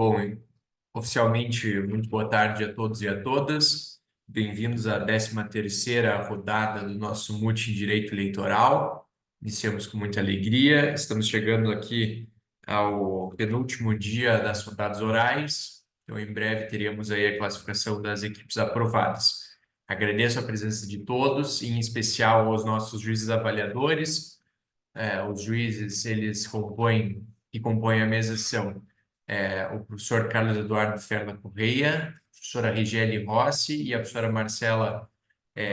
Bom, oficialmente, muito boa tarde a todos e a todas. Bem-vindos à 13ª rodada do nosso Multi em Direito Eleitoral. Iniciamos com muita alegria. Estamos chegando aqui ao penúltimo dia das rodadas orais. Então, em breve, teremos aí a classificação das equipes aprovadas. Agradeço a presença de todos, em especial aos nossos juízes avaliadores. Os juízes, que compõem a mesa são o professor Carlos Eduardo Ferla Correia, a professora Rigeli Rossi e a professora Marcela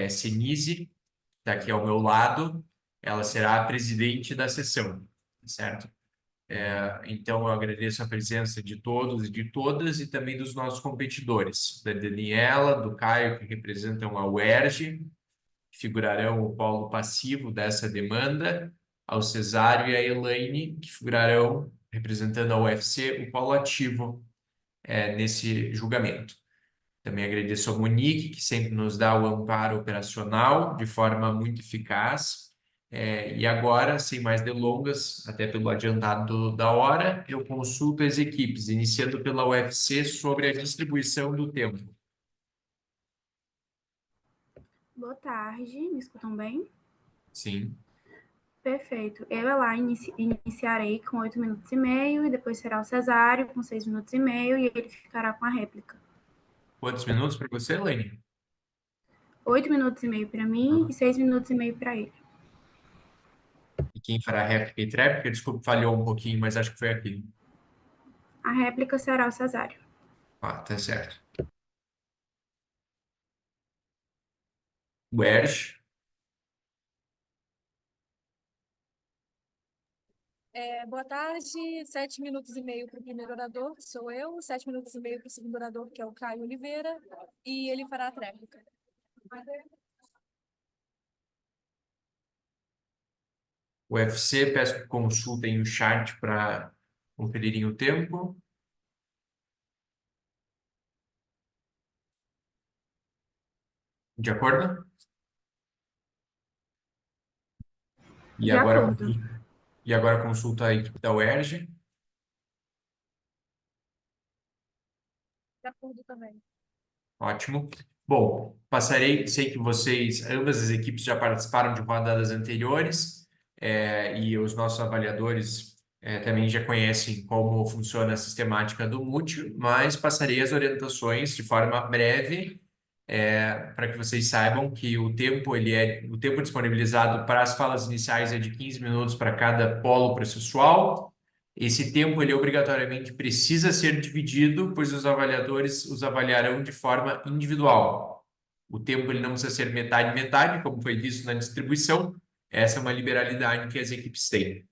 Senise, está aqui ao meu lado. Ela será a presidente da sessão, certo? Então, eu agradeço a presença de todos e de todas e também dos nossos competidores, da Daniela, do Caio, que representam a UERJ, figurarão o polo passivo dessa demanda, ao Cesário e a Elaine, que figurarão, representando a UFC, o polo ativo nesse julgamento. Também agradeço a Monique, que sempre nos dá o amparo operacional de forma muito eficaz. E agora, sem mais delongas, até pelo adiantado da hora, eu consulto as equipes, iniciando pela UFC sobre a distribuição do tempo. Boa tarde, me escutam bem? Sim. Perfeito. Eu lá iniciarei com 8 minutos e meio, e depois será o Cesário com 6 minutos e meio, e ele ficará com a réplica. Quantos minutos para você, Elaine? 8 minutos e meio para mim e 6 minutos e meio para ele. E quem fará réplica e tréplica? Desculpa, falhou um pouquinho, mas acho que foi aqui. A réplica será o Cesário. Ah, tá certo. Wersh. Boa tarde, 7 minutos e meio para o primeiro orador, que sou eu, 7 minutos e meio para o segundo orador, que é o Caio Oliveira, e ele fará a tréplica. UFC, peço que consultem o chat para conferirem o tempo. De acordo? E De agora, acordo. e agora consulta a equipe da UERJ. De acordo também. Ótimo. Bom, sei que ambas as equipes já participaram de rodadas anteriores, e os nossos avaliadores também já conhecem como funciona a sistemática do Mútil, mas passarei as orientações de forma breve, para que vocês saibam que o tempo disponibilizado para as falas iniciais é de 15 minutos para cada polo processual. Esse tempo ele obrigatoriamente precisa ser dividido, pois os avaliadores os avaliarão de forma individual. O tempo ele não precisa ser metade metade, como foi visto na distribuição. Essa é uma liberalidade que as equipes têm.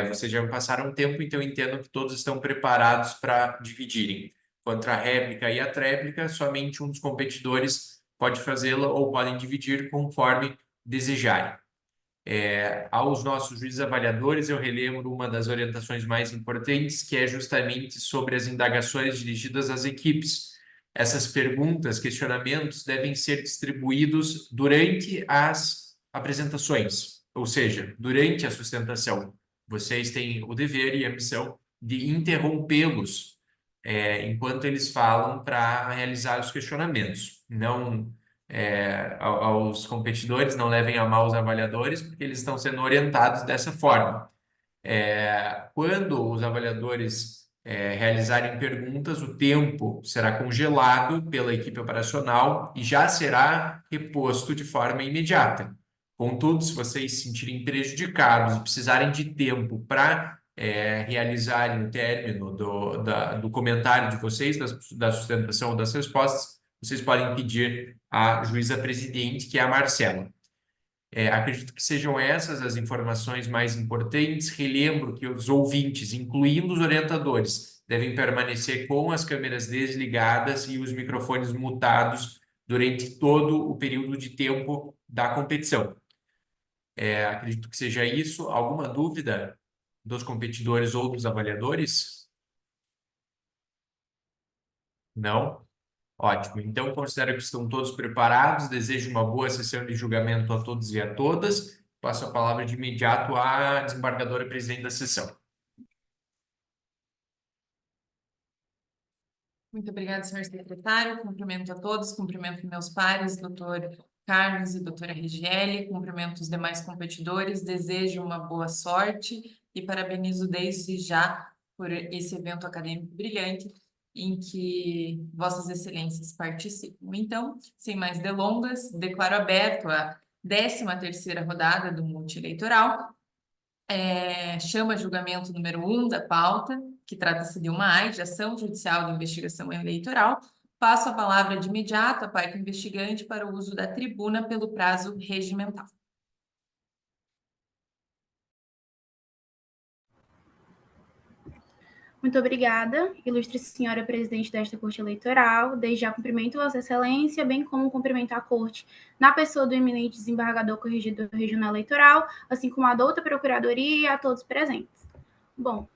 Vocês já me passaram um tempo, então entendo que todos estão preparados para dividirem. Quanto à réplica e à tréplica, somente um dos competidores pode fazê-la ou podem dividir conforme desejarem. Aos nossos juízes avaliadores, eu relembro uma das orientações mais importantes, que é justamente sobre as indagações dirigidas às equipes. Essas perguntas, questionamentos devem ser distribuídos durante as apresentações, ou seja, durante a sustentação. Vocês têm o dever e a missão de interrompê-los, enquanto eles falam para realizar os questionamentos. Não aos competidores, não levem a mal os avaliadores, porque eles estão sendo orientados dessa forma. Quando os avaliadores realizarem perguntas, o tempo será congelado pela equipe operacional e já será reposto de forma imediata. Contudo, se vocês se sentirem prejudicados e precisarem de tempo para realizarem o término do comentário de vocês, da sustentação ou das respostas, vocês podem pedir à juíza presidente, que é a Marcela. Acredito que sejam essas as informações mais importantes. Relembro que os ouvintes, incluindo os orientadores, devem permanecer com as câmeras desligadas e os microfones mutados durante todo o período de tempo da competição. Acredito que seja isso. Alguma dúvida dos competidores ou dos avaliadores? Não? Ótimo. Então, considero que estão todos preparados. Desejo uma boa sessão de julgamento a todos e a todas. Passo a palavra de imediato à desembargadora presidente da sessão. Muito obrigada, senhor secretário. Cumprimento a todos, cumprimento meus pares, doutor Carlos e doutora Regiele, cumprimento os demais competidores, desejo uma boa sorte e parabenizo desde já por esse evento acadêmico brilhante em que Vossas Excelências participam. Então, sem mais delongas, declaro aberto a 13ª rodada do multieleitoral. Chama julgamento número 1 da pauta, que trata-se de uma AID, Ação Judicial de Investigação Eleitoral. Passo a palavra de imediato à parte investigante para o uso da tribuna pelo prazo regimental. Muito obrigada, ilustre senhora presidente desta Corte Eleitoral. Desde já cumprimento Vossa Excelência, bem como cumprimento a Corte na pessoa do eminente desembargador corregedor regional eleitoral, assim como a da outra procuradoria e a todos presentes. Bom,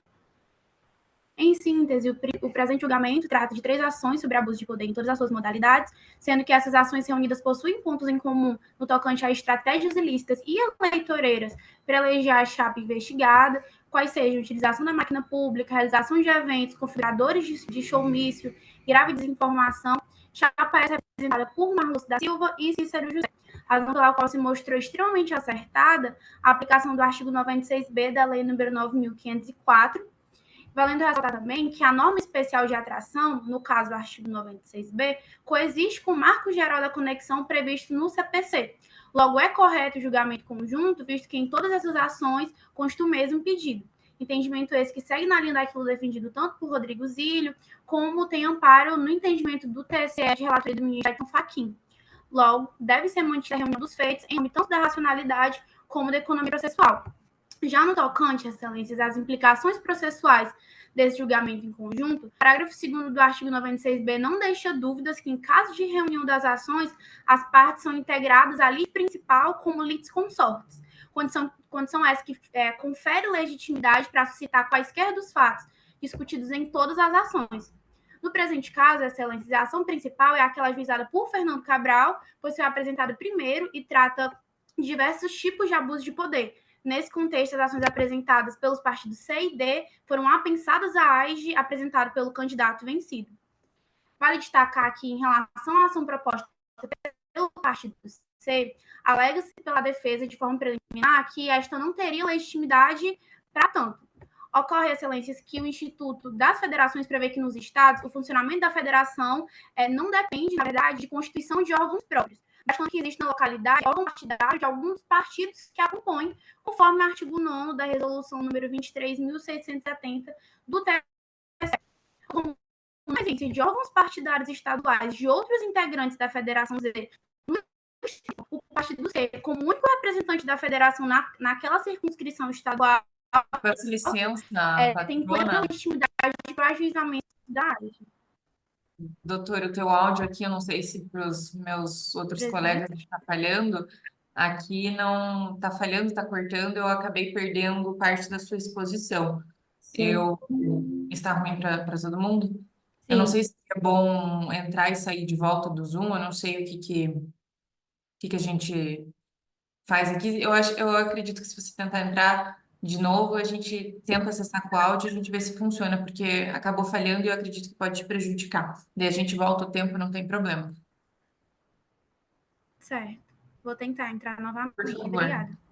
em síntese, o presente julgamento trata de 3 ações sobre abuso de poder em todas as suas modalidades, sendo que essas ações reunidas possuem pontos em comum no tocante a estratégias ilícitas e eleitoreiras para eleger a chapa investigada, quais sejam utilização da máquina pública, realização de eventos, configuradores de showmício, grave desinformação. Chapa essa representada por Marlos da Silva e Cícero José, razão pela qual se mostrou extremamente acertada a aplicação do artigo 96b da Lei nº 9.504, valendo ressaltar também que a norma especial de atração, no caso o artigo 96b, coexiste com o marco geral da conexão previsto no CPC. Logo, é correto o julgamento conjunto, visto que em todas essas ações consta o mesmo pedido. Entendimento esse que segue na linha daquilo defendido tanto por Rodrigo Zílio, como tem amparo no entendimento do TSE de relatoria do ministro Ayrton Fachin. Logo, deve ser mantida a reunião dos feitos em âmbito tanto da racionalidade como da economia processual. Já no tocante, excelências, às implicações processuais desse julgamento em conjunto, o parágrafo 2º do artigo 96b não deixa dúvidas que, em caso de reunião das ações, as partes são integradas à lide principal como litisconsortes, condição essa que confere legitimidade para suscitar quaisquer dos fatos discutidos em todas as ações. No presente caso, excelências, a ação principal é aquela ajuizada por Fernando Cabral, pois foi apresentada primeiro e trata de diversos tipos de abuso de poder. Nesse contexto, as ações apresentadas pelos partidos C e D foram apensadas à AIGE apresentada pelo candidato vencido. Vale destacar que, em relação à ação proposta pelo partido C, alega-se pela defesa de forma preliminar que esta não teria legitimidade para tanto. Ocorre, excelências, que o Instituto das Federações prevê que nos estados o funcionamento da federação não depende, na verdade, de constituição de órgãos próprios, bastante que existe na localidade órgão partidário de alguns partidos que a compõem, conforme o artigo 9º da resolução número 23.670 do TSE. Como existência de órgãos partidários estaduais de outros integrantes da Federação Z, o partido C, como único representante da federação naquela circunscrição estadual, Peço licença, tem plena patrona. legitimidade para ajuizamento da área. Doutor, o teu áudio aqui, eu não sei se para os meus outros colegas está falhando. Aqui não está falhando, está cortando, eu acabei perdendo parte da sua exposição. Sim. Está ruim para todo mundo? Sim. Eu não sei se é bom entrar e sair de volta do Zoom, eu não sei o que a gente faz aqui. Eu acredito que se você tentar entrar de novo, a gente tenta acessar com o áudio e a gente vê se funciona, porque acabou falhando e eu acredito que pode te prejudicar. Daí a gente volta o tempo, não tem problema. Certo. Vou tentar entrar novamente. Por favor. Obrigada.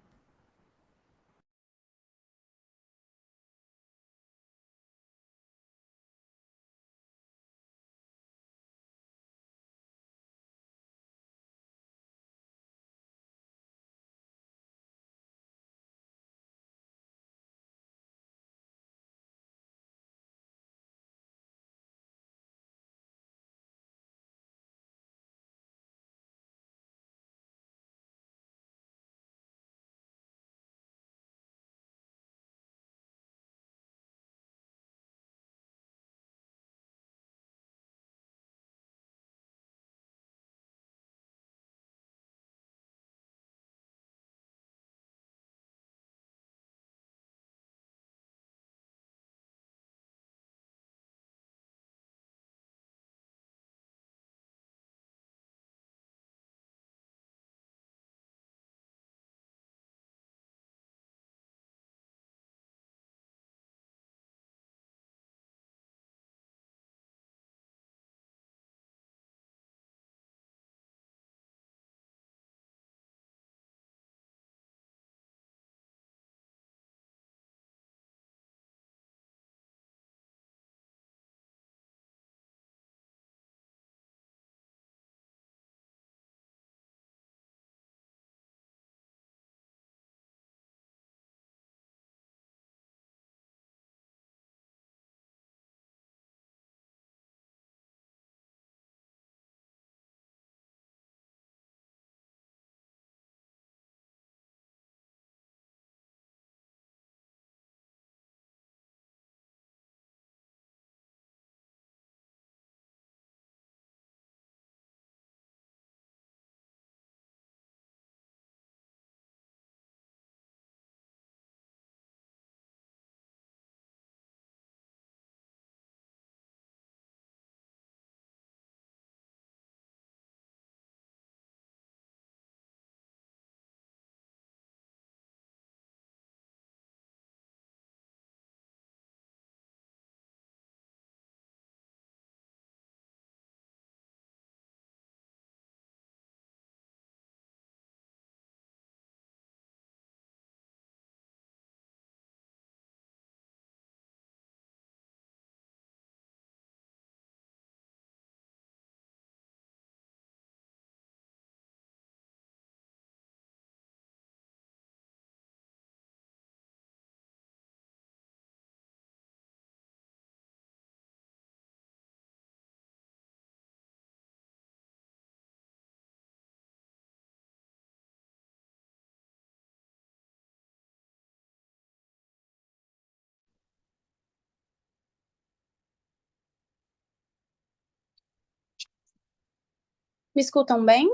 Me escutam bem?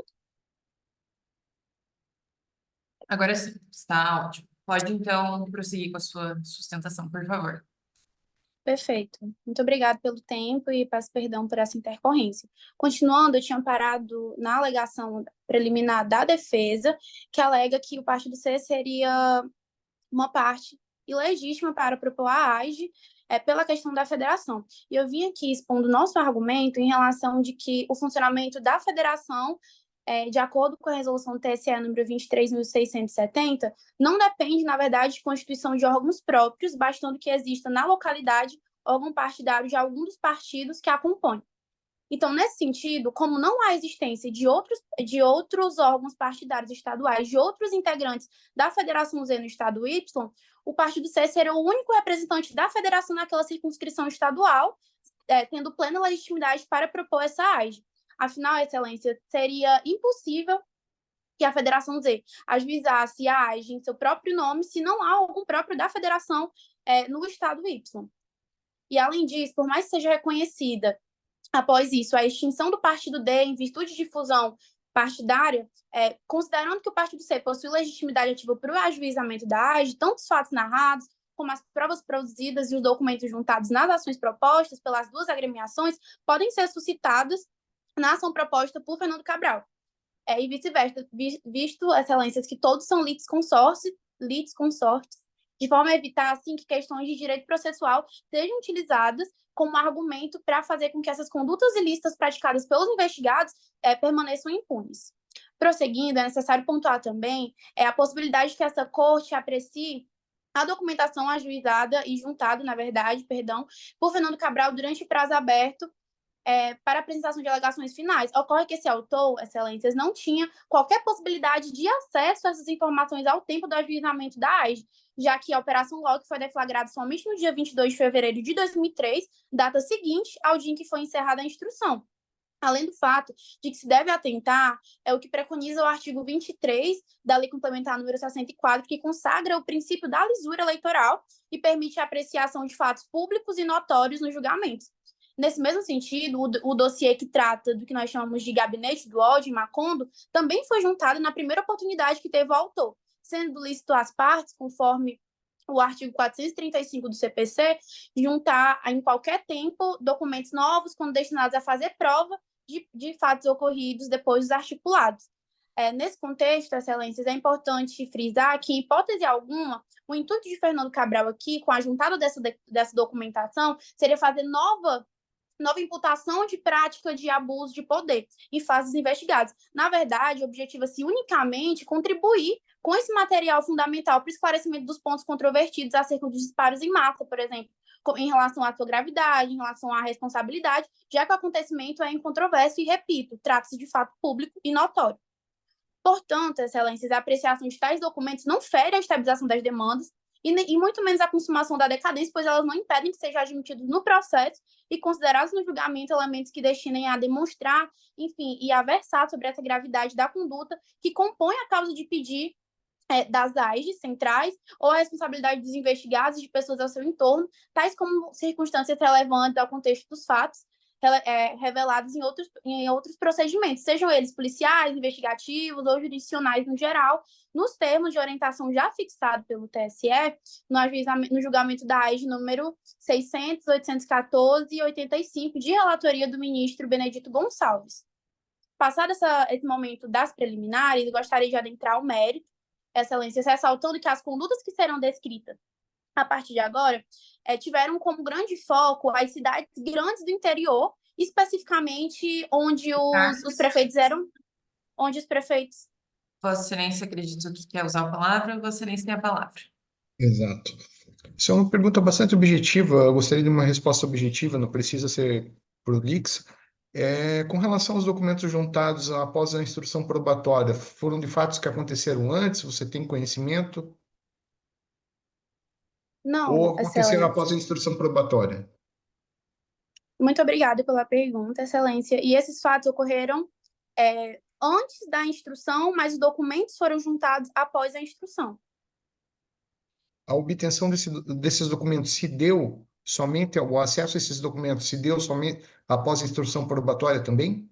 Agora sim, está ótimo. Pode, então, prosseguir com a sua sustentação, por favor. Perfeito. Muito obrigada pelo tempo e peço perdão por essa intercorrência. Continuando, eu tinha parado na alegação preliminar da defesa, que alega que o partido C seria uma parte ilegítima para propor a AGE pela questão da federação. E eu vim aqui expondo nosso argumento em relação de que o funcionamento da federação, de acordo com a resolução do TSE número 23.670, não depende, na verdade, de constituição de órgãos próprios, bastando que exista na localidade órgão partidário de algum dos partidos que a compõem. Então, nesse sentido, como não há existência de outros órgãos partidários estaduais, de outros integrantes da Federação Z no estado Y, o Partido C seria o único representante da federação naquela circunscrição estadual, tendo plena legitimidade para propor essa AGE. Afinal, Excelência, seria impossível que a Federação Z ajuizasse a AGE em seu próprio nome se não há algum próprio da federação no estado Y. E, além disso, por mais que seja reconhecida após isso, a extinção do Partido D em virtude de fusão partidária, considerando que o Partido C possui legitimidade ativa para o ajuizamento da AGE, tanto os fatos narrados, como as provas produzidas e os documentos juntados nas ações propostas pelas duas agremiações, podem ser suscitados na ação proposta por Fernando Cabral. E vice-versa, visto, excelências, que todos são litisconsortes, de forma a evitar, assim, que questões de direito processual sejam utilizadas como argumento para fazer com que essas condutas ilícitas praticadas pelos investigados permaneçam impunes. Prosseguindo, é necessário pontuar também a possibilidade de que essa corte aprecie a documentação ajuizada e juntada, na verdade, por Fernando Cabral durante o prazo aberto para apresentação de alegações finais. Ocorre que esse autor, excelências, não tinha qualquer possibilidade de acesso a essas informações ao tempo do ajuizamento da AGE, já que a Operação Loki foi deflagrada somente no dia 22 de fevereiro de 2003, data seguinte ao dia em que foi encerrada a instrução. Além do fato de que se deve atentar o que preconiza o artigo 23 da Lei Complementar número 64, que consagra o princípio da lisura eleitoral e permite a apreciação de fatos públicos e notórios nos julgamentos. Nesse mesmo sentido, o dossiê que trata do que nós chamamos de gabinete do ódio em Macondo também foi juntado na primeira oportunidade que teve o autor, sendo lícito às partes, conforme o artigo 435 do CPC, juntar em qualquer tempo documentos novos quando destinados a fazer prova de fatos ocorridos depois dos articulados. Nesse contexto, excelências, é importante frisar que, em hipótese alguma, o intuito de Fernando Cabral aqui, com a juntada dessa documentação, seria fazer nova imputação de prática de abuso de poder em fases investigadas. Na verdade, objetiva-se unicamente contribuir com esse material fundamental para o esclarecimento dos pontos controvertidos acerca dos disparos em massa, por exemplo, em relação à sua gravidade, em relação à responsabilidade, já que o acontecimento é incontroverso e, repito, trata-se de fato público e notório. Portanto, excelências, a apreciação de tais documentos não fere a estabilização das demandas e muito menos a consumação da decadência, pois elas não impedem que sejam admitidos no processo e considerados no julgamento elementos que destinem a demonstrar, enfim, e a versar sobre essa gravidade da conduta que compõe a causa de pedir das AIGs centrais ou a responsabilidade dos investigados e de pessoas ao seu entorno, tais como circunstâncias relevantes ao contexto dos fatos, revelados em outros procedimentos, sejam eles policiais, investigativos ou jurisdicionais no geral, nos termos de orientação já fixado pelo TSE no julgamento da AIGE número 600, 814 e 85, de relatoria do ministro Benedito Gonçalves. Passado esse momento das preliminares, gostaria de adentrar ao mérito, excelências, ressaltando que as condutas que serão descritas a partir de agora, tiveram como grande foco as cidades grandes do interior, especificamente onde os prefeitos eram... Onde os prefeitos... Vossa Excelência, acredito que quer usar a palavra, Vossa Excelência tem a palavra. Exato. Isso é uma pergunta bastante objetiva, eu gostaria de uma resposta objetiva, não precisa ser prolixa. Com relação aos documentos juntados após a instrução probatória, foram de fatos que aconteceram antes? Você tem conhecimento? Não, Ou aconteceram excelência. após a instrução probatória? Muito obrigada pela pergunta, excelência. E esses fatos ocorreram antes da instrução, mas os documentos foram juntados após a instrução. A obtenção desses documentos se deu somente, o acesso a esses documentos se deu somente após a instrução probatória também?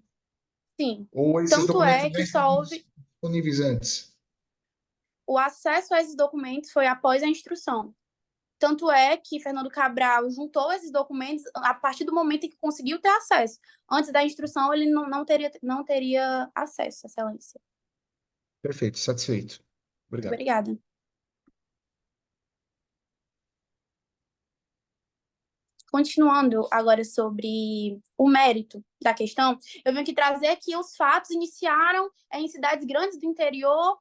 Sim. Ou esses Tanto documentos é já que estavam só houve disponíveis antes? o acesso a esses documentos foi após a instrução. Tanto é que Fernando Cabral juntou esses documentos a partir do momento em que conseguiu ter acesso. Antes da instrução, ele não teria acesso, Excelência. Perfeito, satisfeito. Muito Obrigado. obrigada. Continuando agora sobre o mérito da questão, eu venho aqui trazer que os fatos iniciaram em cidades grandes do interior,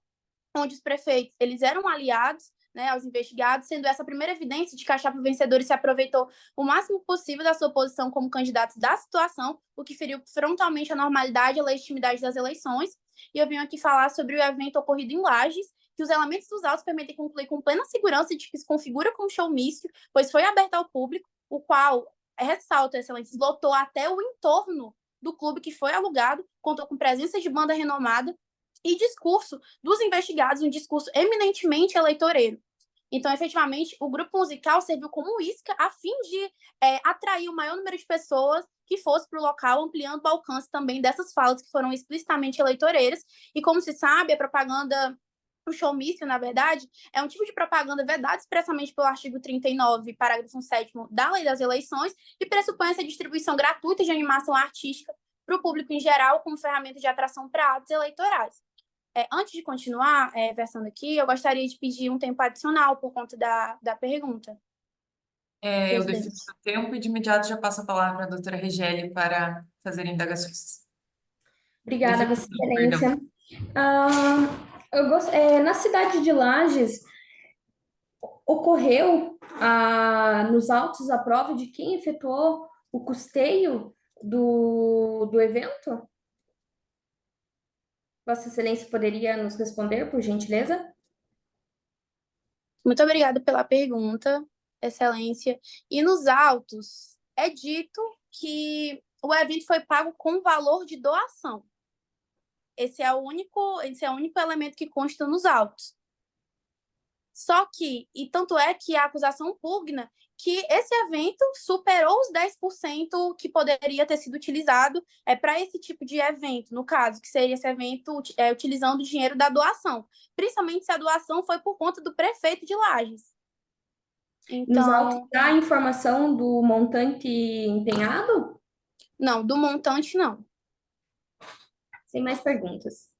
onde os prefeitos eles eram aliados, né, aos investigados, sendo essa a primeira evidência de que a chapa vencedora se aproveitou o máximo possível da sua posição como candidatos da situação, o que feriu frontalmente a normalidade e a legitimidade das eleições. E eu venho aqui falar sobre o evento ocorrido em Lages, que os elementos dos autos permitem concluir com plena segurança de que se configura como showmício, pois foi aberto ao público, o qual, ressalta, excelência, lotou até o entorno do clube que foi alugado, contou com presença de banda renomada e discurso dos investigados, um discurso eminentemente eleitoreiro. Então, efetivamente, o grupo musical serviu como isca a fim de atrair o maior número de pessoas que fosse para o local, ampliando o alcance também dessas falas que foram explicitamente eleitoreiras. E como se sabe, a propaganda, o showmício, na verdade, é um tipo de propaganda vedado expressamente pelo artigo 39, parágrafo 7º da Lei das Eleições, e pressupõe essa distribuição gratuita de animação artística para o público em geral como ferramenta de atração para atos eleitorais. Antes de continuar versando aqui, eu gostaria de pedir um tempo adicional por conta da pergunta. Eu Presidente. defino o tempo e de imediato já passo a palavra à doutora Regiele para fazer indagações. Obrigada, Vossa Definição, perdão. Excelência. Na cidade de Lages, ocorreu nos autos a prova de quem efetuou o custeio do evento? Vossa Excelência poderia nos responder, por gentileza? Muito obrigada pela pergunta, Excelência. E nos autos é dito que o evento foi pago com valor de doação. Esse é o único elemento que consta nos autos. Só que, e tanto é que a acusação pugna que esse evento superou os 10% que poderia ter sido utilizado para esse tipo de evento, no caso, que seria esse evento utilizando o dinheiro da doação, principalmente se a doação foi por conta do prefeito de Lages. Nos autos Então, há informação do montante empenhado? não, do montante não. Sem mais perguntas.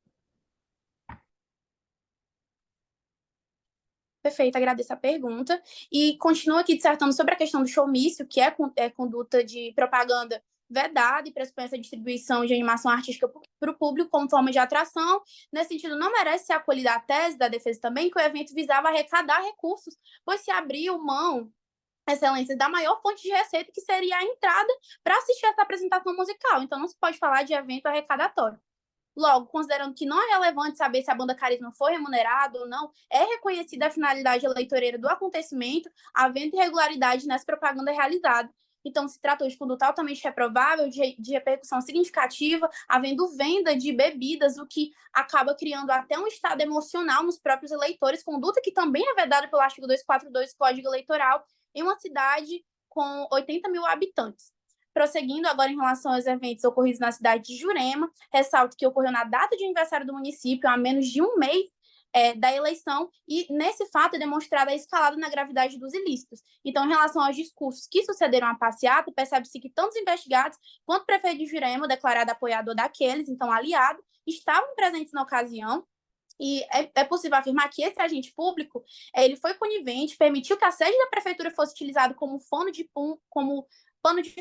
Perfeito, agradeço a pergunta. E continuo aqui dissertando sobre a questão do showmício, que é conduta de propaganda vedada e pressupõe essa distribuição de animação artística para o público como forma de atração. Nesse sentido, não merece ser acolhida a tese da defesa também, que o evento visava arrecadar recursos, pois se abriu mão, Excelência, da maior fonte de receita, que seria a entrada para assistir essa apresentação musical. Então, não se pode falar de evento arrecadatório. Logo, considerando que não é relevante saber se a banda Carisma foi remunerada ou não, é reconhecida a finalidade eleitoreira do acontecimento, havendo irregularidade nessa propaganda realizada. Então, se tratou de conduta altamente reprovável, de repercussão significativa, havendo venda de bebidas, o que acaba criando até um estado emocional nos próprios eleitores, conduta que também é vedada pelo artigo 242 do Código Eleitoral, em uma cidade com 80 mil habitantes. Prosseguindo agora em relação aos eventos ocorridos na cidade de Jurema, ressalto que ocorreu na data de aniversário do município, há menos de um mês da eleição, e nesse fato é demonstrada a escalada na gravidade dos ilícitos. Então, em relação aos discursos que sucederam à passeata, percebe-se que tanto os investigados quanto o prefeito de Jurema, declarado apoiador daqueles, então aliado, estavam presentes na ocasião. E é possível afirmar que esse agente público ele foi conivente, permitiu que a sede da prefeitura fosse utilizada como pano de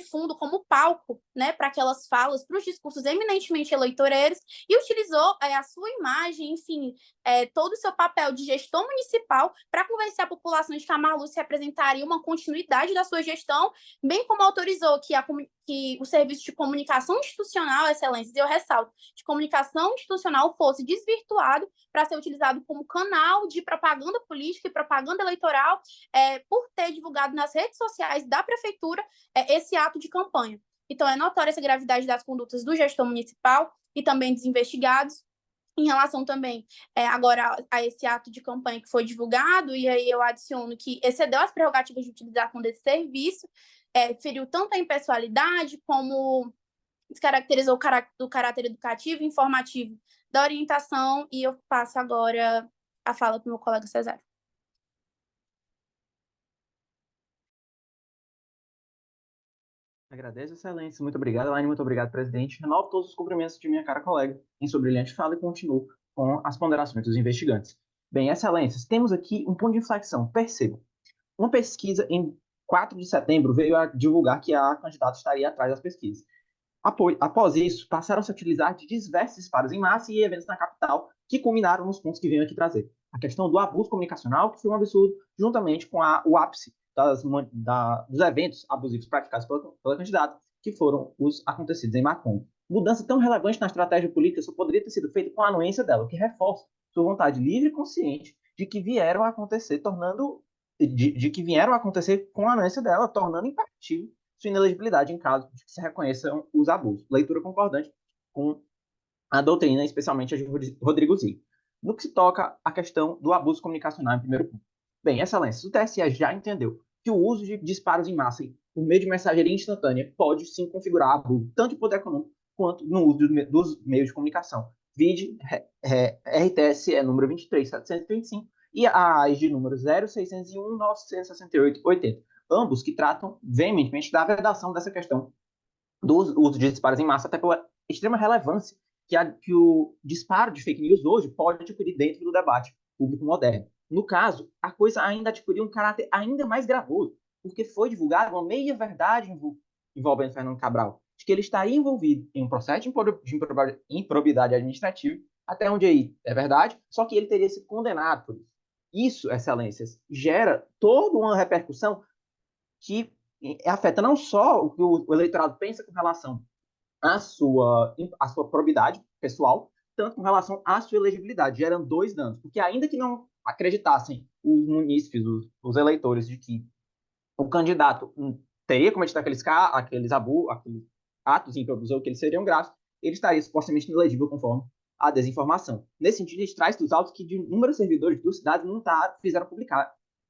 fundo, como palco, né, para aquelas falas, para os discursos eminentemente eleitoreiros, e utilizou a sua imagem, enfim, todo o seu papel de gestor municipal para convencer a população de que a Marluce representaria uma continuidade da sua gestão, bem como autorizou que o serviço de comunicação institucional, Excelência, eu ressalto, de comunicação institucional fosse desvirtuado para ser utilizado como canal de propaganda política e propaganda eleitoral, por ter divulgado nas redes sociais da prefeitura esse ato de campanha. Então, é notória essa gravidade das condutas do gestor municipal e também dos investigados, em relação também agora a esse ato de campanha que foi divulgado, e aí eu adiciono que excedeu as prerrogativas de utilização desse serviço, feriu tanto a impessoalidade como descaracterizou o caráter educativo e informativo da orientação, e eu passo agora a fala para o meu colega Cesário. Agradeço, excelência. Muito obrigado, Elaine. Muito obrigado, presidente. Renovo todos os cumprimentos de minha cara colega em sua brilhante fala e continuo com as ponderações dos investigantes. Bem, excelências, temos aqui um ponto de inflexão. Percebam, uma pesquisa em 4 de setembro veio a divulgar que a candidata estaria atrás das pesquisas. Após isso, passaram a se utilizar de diversos disparos em massa e eventos na capital que culminaram nos pontos que venho aqui trazer. A questão do abuso comunicacional, que foi um absurdo, juntamente com o ápice dos eventos abusivos praticados pela candidata, que foram os acontecidos em Macondo. Mudança tão relevante na estratégia política só poderia ter sido feita com a anuência dela, o que reforça sua vontade livre e consciente de que vieram a acontecer, de que vieram a acontecer com a anuência dela, tornando imperativo sua inelegibilidade em caso de que se reconheçam os abusos. Leitura concordante com a doutrina, especialmente a de Rodrigo Zigo. No que se toca à questão do abuso comunicacional em primeiro ponto. Bem, excelência, o TSE já entendeu que o uso de disparos em massa por meio de mensageria instantânea pode sim configurar abuso, tanto de poder econômico quanto no uso dos meios de comunicação. Vide RTSE número 23.735 e a AIG número 0601.968.80. Ambos que tratam veementemente da vedação dessa questão do uso de disparos em massa, até pela extrema relevância que o disparo de fake news hoje pode adquirir dentro do debate público moderno. No caso, a coisa ainda adquiriu um caráter ainda mais gravoso, porque foi divulgada uma meia-verdade envolvendo Fernando Cabral, de que ele estaria envolvido em um processo de improbidade administrativa, até onde aí é verdade, só que ele teria sido condenado por isso. Isso, excelências, gera toda uma repercussão que afeta não só o que o eleitorado pensa com relação à sua probidade pessoal, tanto com relação à sua elegibilidade. Geram dois danos, porque ainda que não acreditassem os munícipes, os eleitores, de que o candidato teria cometido aqueles atos improvisos ou que eles seriam graves, ele estaria supostamente inelegível conforme a desinformação. Nesse sentido, a gente traz dos autos que de inúmeros servidores dos cidades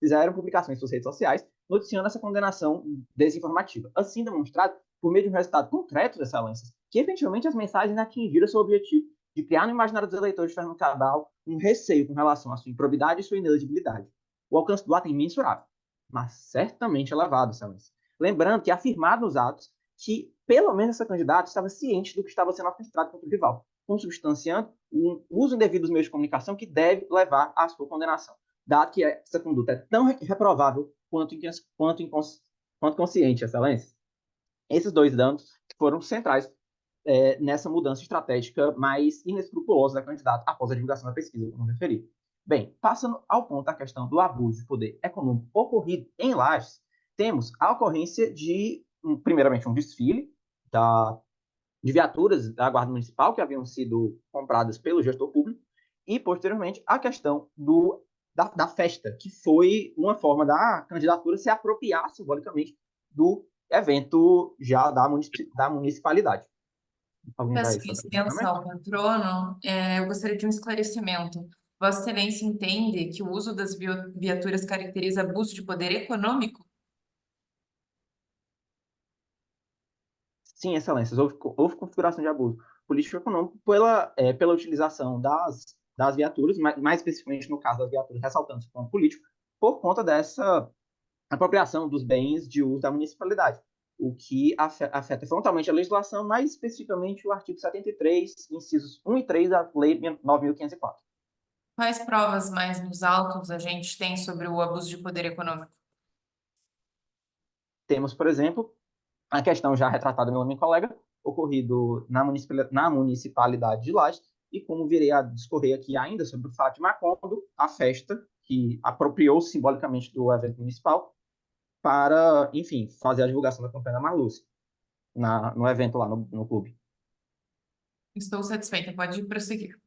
fizeram publicações em suas redes sociais noticiando essa condenação desinformativa. Assim demonstrado por meio de um resultado concreto dessa excelências, que efetivamente as mensagens atingiram seu objetivo de criar no imaginário dos eleitores de Fernando Cabral um receio com relação à sua improbidade e sua inelegibilidade. O alcance do ato é imensurável, mas certamente elevado, excelência. Lembrando que é afirmado nos atos que, pelo menos, essa candidata estava ciente do que estava sendo orquestrado contra o rival, consubstanciando um uso indevido dos meios de comunicação que deve levar à sua condenação, dado que essa conduta é tão reprovável quanto consciente, excelência. Esses dois danos foram centrais nessa mudança estratégica mais inescrupulosa da candidata após a divulgação da pesquisa, como referi. Bem, passando ao ponto da questão do abuso de poder econômico ocorrido em Lages, temos a ocorrência de, primeiramente, um desfile de viaturas da Guarda Municipal que haviam sido compradas pelo gestor público e, posteriormente, a questão da festa, que foi uma forma da candidatura se apropriar simbolicamente do evento já da municipalidade. Peço licença ao patrono, eu gostaria de um esclarecimento. Vossa Excelência entende que o uso das viaturas caracteriza abuso de poder econômico? Sim, excelências, houve configuração de abuso político-econômico pela utilização das viaturas, mais especificamente no caso das viaturas, ressaltando o ponto político, por conta dessa apropriação dos bens de uso da municipalidade, o que afeta frontalmente a legislação, mais especificamente o artigo 73, incisos 1 e 3 da Lei 9.504. Quais provas mais nos autos a gente tem sobre o abuso de poder econômico? Temos, por exemplo, a questão já retratada pelo meu colega, ocorrido na municipalidade de Lages, e como virei a discorrer aqui ainda sobre o fato de Macondo, a festa que apropriou-se simbolicamente do evento municipal para, enfim, fazer a divulgação da campanha da Marluce no evento lá no clube. Estou satisfeita, pode prosseguir.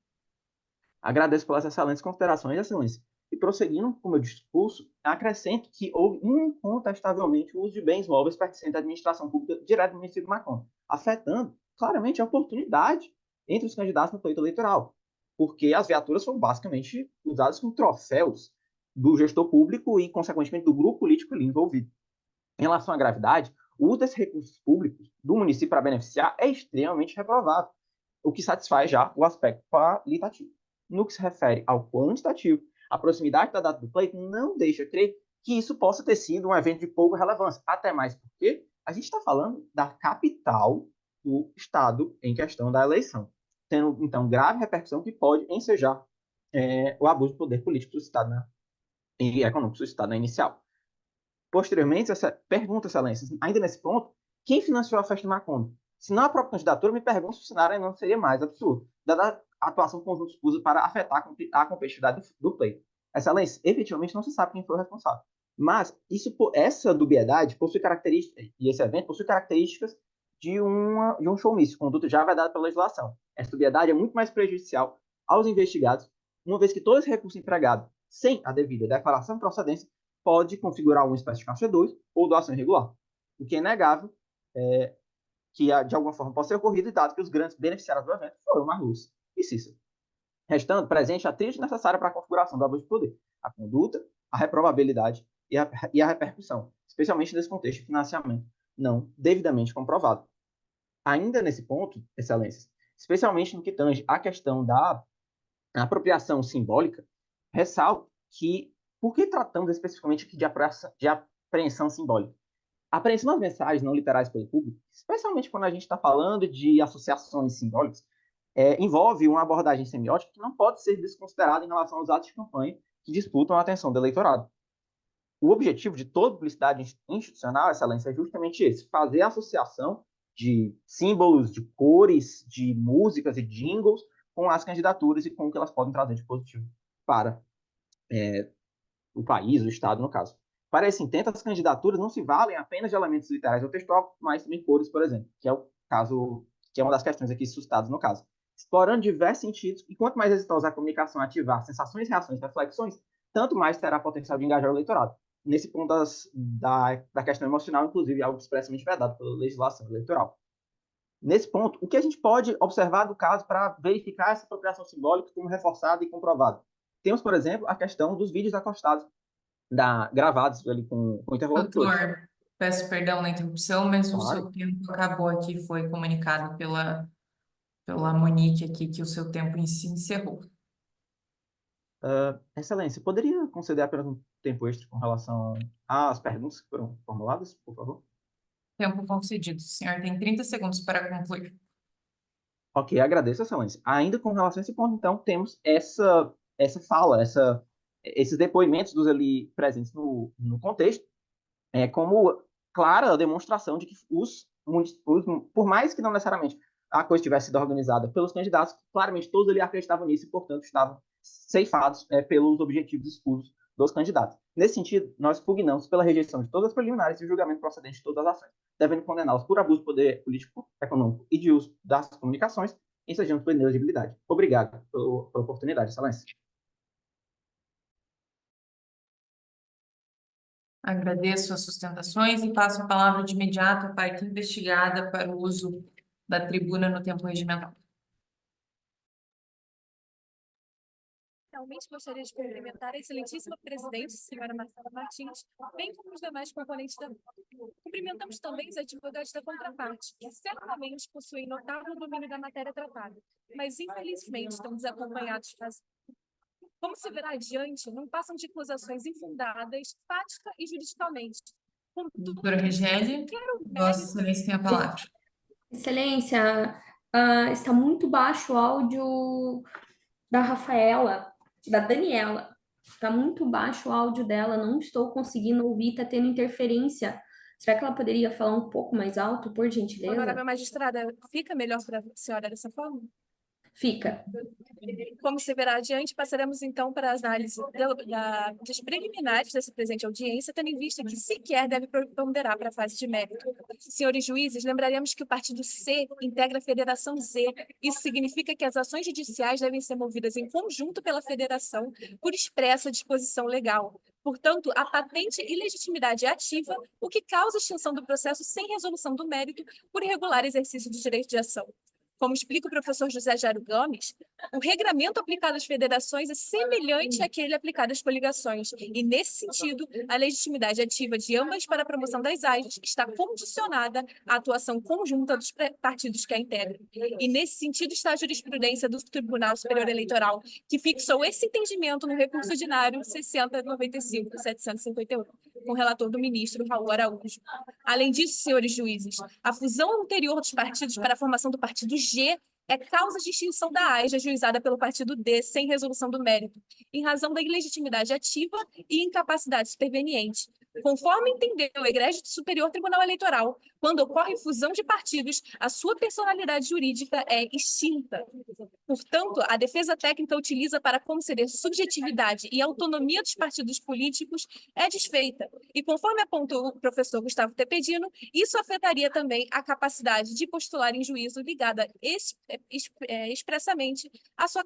Agradeço pelas excelentes considerações, excelência. E prosseguindo com o meu discurso, acrescento que houve incontestavelmente o uso de bens móveis pertencentes à administração pública direto do município de Macondo, afetando claramente a oportunidade entre os candidatos no pleito eleitoral, porque as viaturas foram basicamente usadas como troféus do gestor público e, consequentemente, do grupo político ali envolvido. Em relação à gravidade, o uso desses recursos públicos do município para beneficiar é extremamente reprovável, o que satisfaz já o aspecto qualitativo. No que se refere ao quantitativo, a proximidade da data do pleito não deixa crer que isso possa ter sido um evento de pouca relevância, até mais porque a gente está falando da capital do estado em questão da eleição, tendo, então, grave repercussão que pode ensejar o abuso de poder político suscitado e econômico suscitado na inicial. Posteriormente, essa pergunta, excelências, ainda nesse ponto, quem financiou a festa do Macondo? Se não a própria candidatura, me pergunto se o cenário não seria mais absurdo, dada a atuação conjunta esposa para afetar a competitividade do pleito. Excelência, efetivamente não se sabe quem foi o responsável. Mas essa dubiedade possui características, e esse evento possui características de um showmício, conduta já vedada pela legislação. Essa dubiedade é muito mais prejudicial aos investigados, uma vez que todo esse recurso empregado sem a devida declaração de procedência pode configurar uma espécie de caixa 2 ou doação irregular. O que é inegável que de alguma forma possa ser ocorrido, dado que os grandes beneficiários do evento foram Marluz e Cícero. Restando presente a tríade necessária para a configuração do abuso de poder: a conduta, a reprovabilidade e a repercussão, especialmente nesse contexto de financiamento não devidamente comprovado. Ainda nesse ponto, excelências, especialmente no que tange à questão da apropriação simbólica, ressalto que, por que tratamos especificamente aqui de apreensão simbólica? A apreensão das mensagens não literais pelo público, especialmente quando a gente está falando de associações simbólicas, envolve uma abordagem semiótica que não pode ser desconsiderada em relação aos atos de campanha que disputam a atenção do eleitorado. O objetivo de toda publicidade institucional, excelência, é justamente esse: fazer a associação de símbolos, de cores, de músicas e jingles com as candidaturas e com o que elas podem trazer de positivo para o país, o Estado, no caso. Para esse intento, as candidaturas não se valem apenas de elementos literais ou textual, mas também cores, por exemplo, que é o caso, que é uma das questões aqui suscitadas no caso. Explorando diversos sentidos, e quanto mais exitosa a comunicação ativar sensações, reações, reflexões, tanto mais terá potencial de engajar o eleitorado. Nesse ponto da questão emocional, inclusive, algo expressamente vedado pela legislação eleitoral. Nesse ponto, o que a gente pode observar do caso para verificar essa apropriação simbólica como reforçada e comprovada? Temos, por exemplo, a questão dos vídeos acostados, gravados ali com interlocutores. Doutor, peço perdão na interrupção, mas o Claro. seu tempo acabou aqui, foi comunicado pela Monique aqui que o seu tempo em si encerrou. Excelência, poderia conceder apenas um tempo extra com relação às perguntas que foram formuladas, por favor? Tempo concedido. O senhor tem 30 segundos para concluir. Ok, agradeço, excelência. Ainda com relação a esse ponto, então, temos essa fala, esses depoimentos dos ali presentes no contexto, como clara demonstração de que por mais que não necessariamente a coisa tivesse sido organizada pelos candidatos, claramente todos ali acreditavam nisso e, portanto, estavam ceifados pelos objetivos escusos dos candidatos. Nesse sentido, nós pugnamos pela rejeição de todas as preliminares e o julgamento procedente de todas as ações, devendo condená-los por abuso de poder político, econômico e de uso das comunicações, ensejando por inelegibilidade. Obrigado pela oportunidade, excelência. Agradeço as sustentações e passo a palavra de imediato à parte investigada para o uso da tribuna no tempo regimental. Realmente gostaria de cumprimentar a excelentíssima presidente, senhora Marcela Martins, bem como os demais componentes da mesa. Cumprimentamos também os advogados da contraparte, que certamente possuem notável domínio da matéria tratada, mas infelizmente estão desacompanhados. Como se verá adiante, não passam de acusações infundadas, fática e juridicamente. Doutora Regiele, Vossa Excelência tem a palavra. Excelência, está muito baixo o áudio da Rafaela, da Daniela. Está muito baixo o áudio dela, não estou conseguindo ouvir, está tendo interferência. Será que ela poderia falar um pouco mais alto, por gentileza? Honorável magistrada, fica melhor para a senhora dessa forma? Fica. Como se verá adiante, passaremos então para as análises das preliminares dessa presente audiência, tendo em vista que sequer deve ponderar para a fase de mérito. Senhores juízes, lembraremos que o partido C integra a Federação Z. Isso significa que as ações judiciais devem ser movidas em conjunto pela federação por expressa disposição legal. Portanto, a patente ilegitimidade é ativa, o que causa extinção do processo sem resolução do mérito por irregular exercício do direito de ação. Como explica o professor José Jairo Gomes, o regramento aplicado às federações é semelhante àquele aplicado às coligações, e, nesse sentido, a legitimidade ativa de ambas para a promoção das AIs está condicionada à atuação conjunta dos partidos que a integram. E, nesse sentido, está a jurisprudência do Tribunal Superior Eleitoral, que fixou esse entendimento no recurso ordinário 6095-751, com o relator do ministro Raul Araújo. Além disso, senhores juízes, a fusão anterior dos partidos para a formação do partido G é causa de extinção da AIS ajuizada pelo partido D sem resolução do mérito, em razão da ilegitimidade ativa e incapacidade superveniente. Conforme entendeu o egrégio do Superior Tribunal Eleitoral, quando ocorre fusão de partidos, a sua personalidade jurídica é extinta. Portanto, a defesa técnica utiliza para conceder subjetividade e autonomia dos partidos políticos é desfeita. E conforme apontou o professor Gustavo Tepedino, isso afetaria também a capacidade de postular em juízo ligada expressamente à sua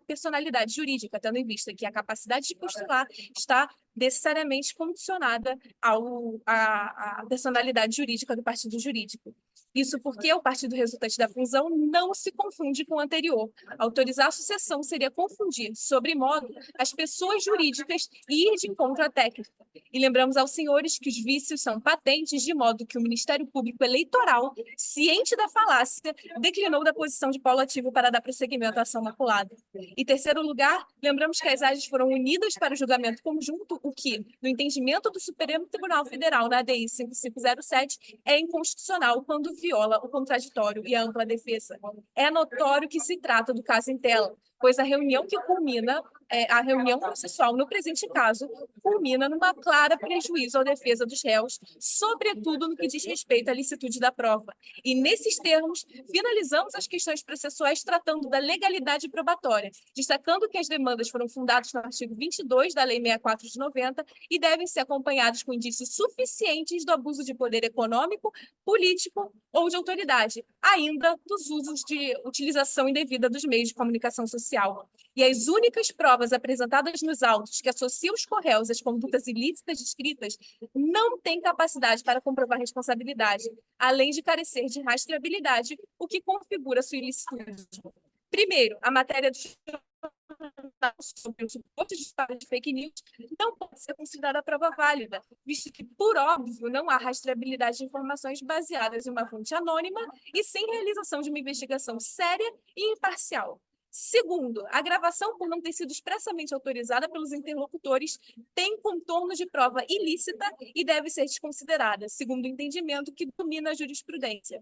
personalidade jurídica, tendo em vista que a capacidade de postular está necessariamente condicionada à personalidade jurídica do partido jurídico. Isso porque o partido resultante da fusão não se confunde com o anterior. Autorizar a sucessão seria confundir, sobremodo, as pessoas jurídicas e ir de encontro à técnica. E lembramos aos senhores que os vícios são patentes, de modo que o Ministério Público Eleitoral, ciente da falácia, declinou da posição de polo ativo para dar prosseguimento à ação maculada. Em terceiro lugar, lembramos que as AIs foram unidas para o julgamento conjunto, o que, no entendimento do Supremo Tribunal Federal, na ADI 5507, é inconstitucional quando viola o contraditório e a ampla defesa. É notório que se trata do caso em tela, pois a reunião que culmina, a reunião processual no presente caso, culmina numa clara prejuízo à defesa dos réus, sobretudo no que diz respeito à licitude da prova. E, nesses termos, finalizamos as questões processuais tratando da legalidade probatória, destacando que as demandas foram fundadas no artigo 22 da Lei 64 de 90 e devem ser acompanhadas com indícios suficientes do abuso de poder econômico, político ou de autoridade, ainda dos usos de utilização indevida dos meios de comunicação social. E as únicas provas apresentadas nos autos que associam os corréus às condutas ilícitas descritas não têm capacidade para comprovar responsabilidade, além de carecer de rastreabilidade, o que configura sua ilicitude. Primeiro, a matéria do sobre os suportes de história de fake news não pode ser considerada prova válida, visto que, por óbvio, não há rastreabilidade de informações baseadas em uma fonte anônima e sem realização de uma investigação séria e imparcial. Segundo, a gravação, por não ter sido expressamente autorizada pelos interlocutores, tem contorno de prova ilícita e deve ser desconsiderada, segundo o entendimento que domina a jurisprudência.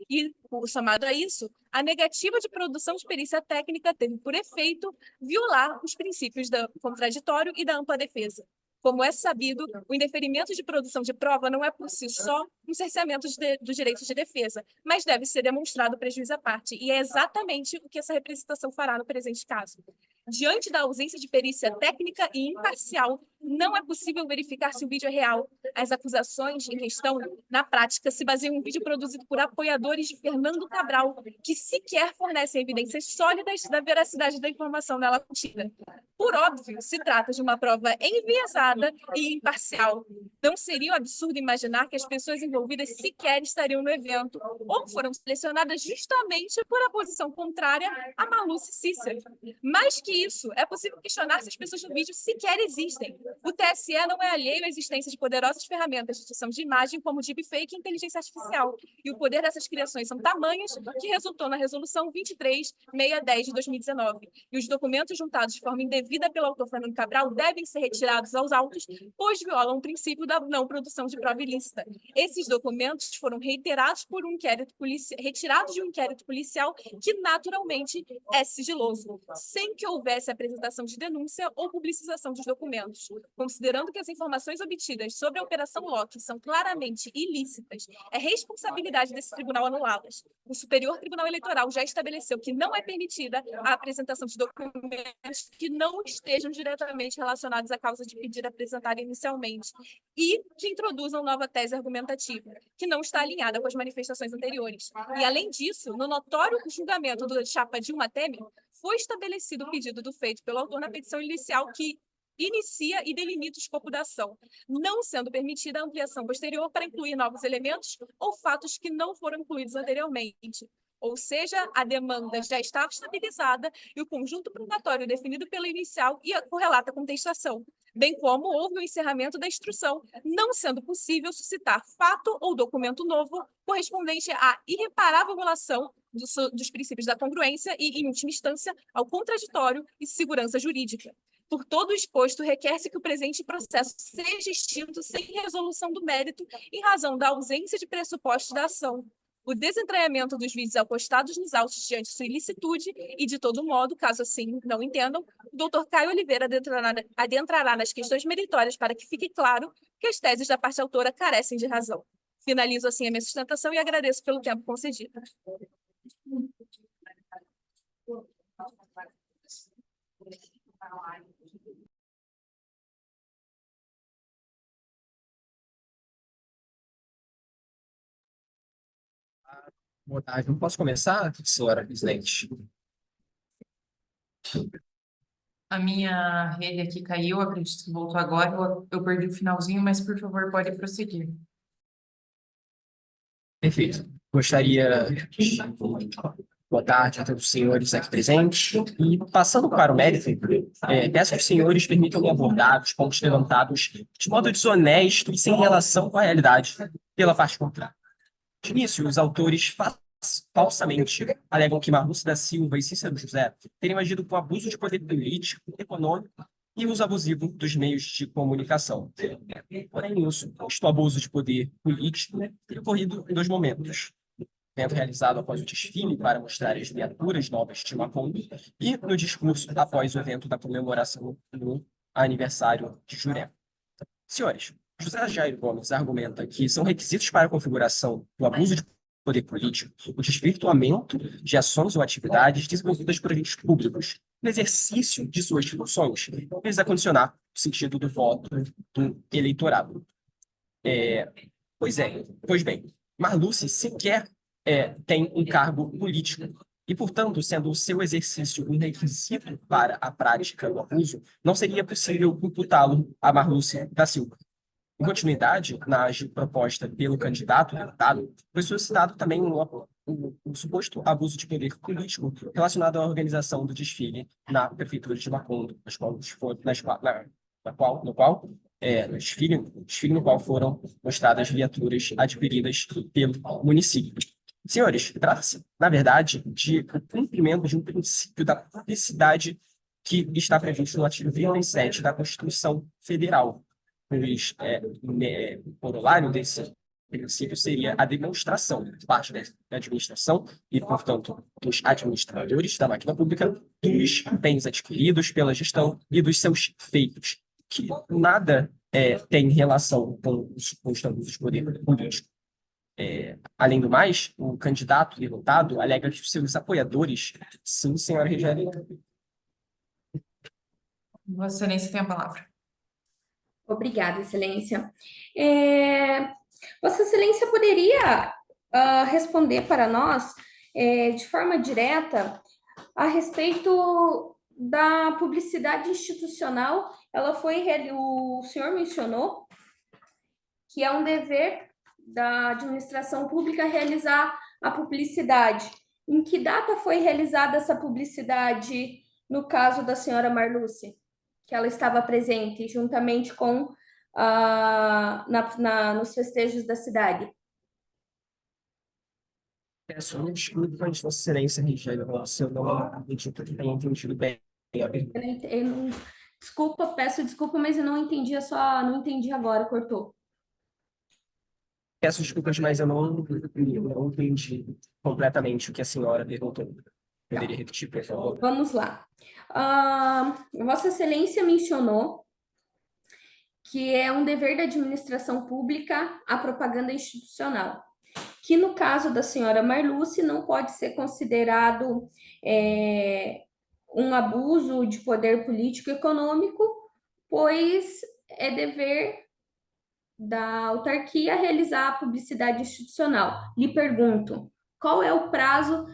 E, somado a isso, a negativa de produção de perícia técnica teve por efeito violar os princípios do contraditório e da ampla defesa. Como é sabido, o indeferimento de produção de prova não é por si só um cerceamento dos direitos de defesa, mas deve ser demonstrado prejuízo à parte, e é exatamente o que essa representação fará no presente caso. Diante da ausência de perícia técnica e imparcial, não é possível verificar se o vídeo é real. As acusações em questão, na prática, se baseiam em um vídeo produzido por apoiadores de Fernando Cabral, que sequer fornecem evidências sólidas da veracidade da informação nela contida. Por óbvio, se trata de uma prova enviesada e imparcial. Não seria um absurdo imaginar que as pessoas envolvidas sequer estariam no evento, ou foram selecionadas justamente por a posição contrária a Marluce Cícero. Mais que isso, é possível questionar se as pessoas no vídeo sequer existem. O TSE não é alheio à existência de poderosas ferramentas de edição de imagem como deepfake e inteligência artificial, e o poder dessas criações são tamanhos que resultou na Resolução 23.610 de 2019. E os documentos juntados de forma indevida pelo autor Fernando Cabral devem ser retirados aos autos, pois violam o princípio da não produção de prova ilícita. Esses documentos foram retirados de um inquérito policial que naturalmente é sigiloso, sem que houvesse apresentação de denúncia ou publicização dos documentos. Considerando que as informações obtidas sobre a Operação Locke são claramente ilícitas, é responsabilidade desse tribunal anulá-las. O Superior Tribunal Eleitoral já estabeleceu que não é permitida a apresentação de documentos que não estejam diretamente relacionados à causa de pedido apresentada inicialmente e que introduzam nova tese argumentativa, que não está alinhada com as manifestações anteriores. E, além disso, no notório julgamento do chapa Dilma Temer, foi estabelecido o pedido do feito pelo autor na petição inicial que inicia e delimita o escopo da ação, não sendo permitida a ampliação posterior para incluir novos elementos ou fatos que não foram incluídos anteriormente. ou seja, a demanda já estava estabilizada e o conjunto probatório definido pela inicial e a correlata contestação, bem como houve o encerramento da instrução, não sendo possível suscitar fato ou documento novo correspondente à irreparável violação dos princípios da congruência e, em última instância, ao contraditório e segurança jurídica. Por todo o exposto, requer-se que o presente processo seja extinto sem resolução do mérito em razão da ausência de pressupostos da ação, o desentranhamento dos vídeos apostados nos autos diante de sua ilicitude e, de todo modo, caso assim não entendam, o doutor Caio Oliveira adentrará nas questões meritórias para que fique claro que as teses da parte autora carecem de razão. Finalizo assim a minha sustentação e agradeço pelo tempo concedido. Boa tarde. Não posso começar, senhora presidente? A minha rede aqui caiu, acredito que voltou agora. Eu perdi o finalzinho, mas por favor, pode prosseguir. Perfeito. Gostaria de... Boa tarde a todos os senhores aqui presentes. E, passando para o mérito, peço que os senhores permitam-me abordar os pontos levantados de modo desonesto e sem relação com a realidade pela parte contrária. De início, os autores falsamente alegam que Marluce da Silva e Cícero José teriam agido com abuso de poder político, econômico e uso abusivo dos meios de comunicação. Porém, isto abuso de poder político teria ocorrido em 2 momentos. Evento realizado após o desfile para mostrar as viaturas novas de Macondo e no discurso após o evento da comemoração no aniversário de Jurema. Senhores, José Jair Gomes argumenta que são requisitos para a configuração do abuso de poder político o desvirtuamento de ações ou atividades desenvolvidas por agentes públicos no exercício de suas funções, vezes a condicionar o sentido do voto do eleitorado. Pois bem, Marluce sequer tem um cargo político e, portanto, sendo o seu exercício um requisito para a prática do abuso, não seria possível imputá-lo a Marluce da Silva. Em continuidade, na AGE proposta pelo candidato deputado, foi solicitado também um suposto abuso de poder político relacionado à organização do desfile na prefeitura de Macondo, no qual foram mostradas viaturas adquiridas pelo município. Senhores, trata-se, na verdade, de cumprimento de um princípio da publicidade que está previsto no artigo 37 da Constituição Federal. O corolário desse princípio seria a demonstração de parte da administração e, portanto, dos administradores da máquina pública, dos bens adquiridos pela gestão e dos seus feitos, que nada tem relação com os abusos de poder político. Além do mais, o candidato derrotado alega que os seus apoiadores, sim, senhora Regiane. Vossa Excelência tem a palavra. Obrigada, Excelência. Vossa Excelência poderia responder para nós, de forma direta, a respeito da publicidade institucional? O senhor mencionou que é um dever da administração pública realizar a publicidade. Em que data foi realizada essa publicidade no caso da senhora Marluce? Que ela estava presente juntamente com nos festejos da cidade. Peço desculpas, Vossa Excelência, Regiane, se eu não acredito que tenha entendido bem. Desculpa, peço desculpa, mas eu não entendi não entendi agora, cortou. Peço desculpas, mas eu não entendi completamente o que a senhora perguntou. Poderia repetir, por favor? Vamos lá. Vossa Excelência mencionou que é um dever da administração pública a propaganda institucional, que no caso da senhora Marluce não pode ser considerado um abuso de poder político e econômico, pois é dever da autarquia realizar a publicidade institucional. Lhe pergunto, qual é o prazo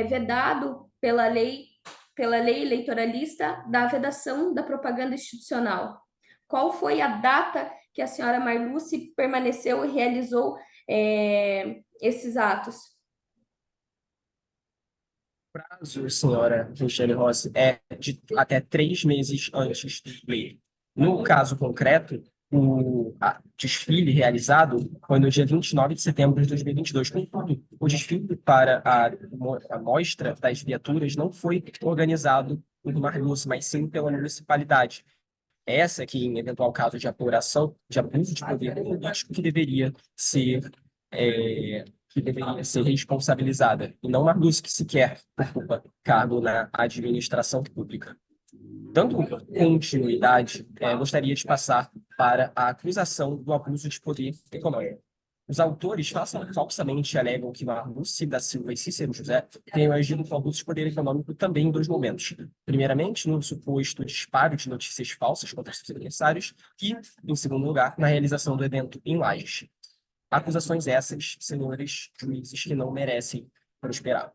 vedado pela lei eleitoralista da vedação da propaganda institucional? Qual foi a data que a senhora Marluce permaneceu e realizou esses atos? Prazo, senhora Michele Rossi, é de até 3 meses antes do play. No caso concreto, o desfile realizado foi no dia 29 de setembro de 2022. Contudo, o desfile para a mostra das viaturas não foi organizado por Marluce, mas sim pela municipalidade. Essa que, em eventual caso de apuração, de abuso de poder político, que deveria ser responsabilizada, e não Marluce, que sequer ocupa cargo na administração pública. Dando continuidade, gostaria de passar para a acusação do abuso de poder econômico. Os autores falsamente alegam que Marluce da Silva e Cícero José tenham agido com abuso de poder econômico também em 2 momentos. Primeiramente, no suposto disparo de notícias falsas contra seus adversários e, em segundo lugar, na realização do evento em Lages. Acusações essas, senhores juízes, que não merecem prosperar.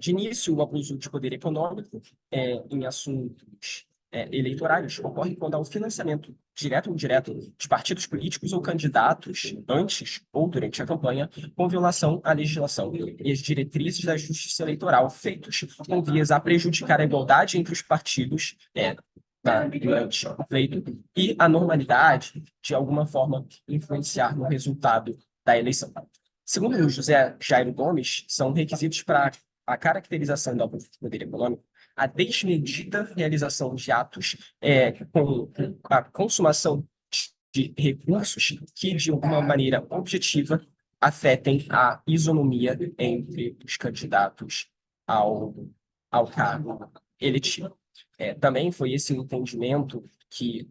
De início, o abuso de poder econômico em assuntos eleitorais ocorre quando há o financiamento direto ou indireto de partidos políticos ou candidatos antes ou durante a campanha, com violação à legislação e às diretrizes da justiça eleitoral, feitos com vias a prejudicar a igualdade entre os partidos durante o pleito e a normalidade, de alguma forma, influenciar no resultado da eleição. Segundo o José Jairo Gomes, são requisitos para a caracterização do abuso de poder econômico a desmedida realização de atos com a consumação de recursos que, de alguma maneira objetiva, afetem a isonomia entre os candidatos ao cargo eletivo. Também foi esse entendimento que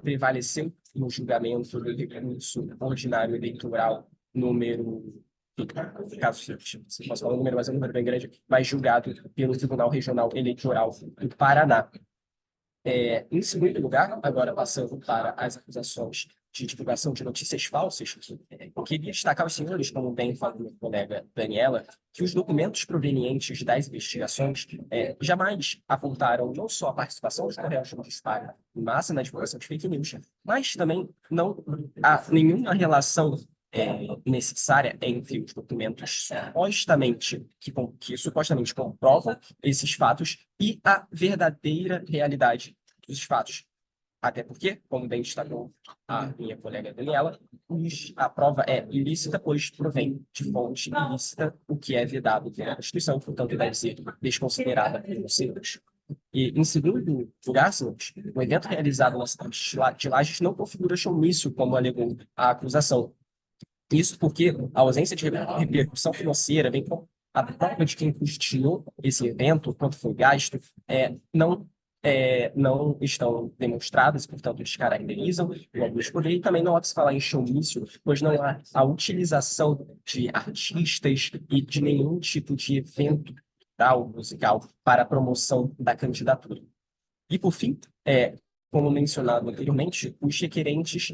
prevaleceu no julgamento do recurso ordinário eleitoral número, caso se possa falar o número, mas é um número bem grande, mas julgado pelo Tribunal Regional Eleitoral do Paraná. Em segundo lugar, agora passando para as acusações de divulgação de notícias falsas, eu queria destacar aos senhores, como bem falou minha colega Daniela, que os documentos provenientes das investigações jamais apontaram não só a participação dos Correios no disparo em massa na divulgação de fake news, mas também não há nenhuma relação necessária entre os documentos que supostamente comprovam esses fatos e a verdadeira realidade dos fatos. Até porque, como bem destacou a minha colega Daniela, a prova é ilícita, pois provém de fonte ilícita, o que é vedado pela Constituição, portanto, deve ser desconsiderada pelos senhores. E, em segundo lugar, senhores, o evento realizado na cidade de Lages não configura showmício, como alegou a acusação. Isso porque a ausência de repercussão financeira, bem como a prova de quem custeou esse evento, quanto foi gasto, não estão demonstradas, portanto, descaracterizam o abuso de poder, e também não há que se falar em showmício, pois não há a utilização de artistas e de nenhum tipo de evento cultural, musical, para a promoção da candidatura. E, por fim, como mencionado anteriormente, os requerentes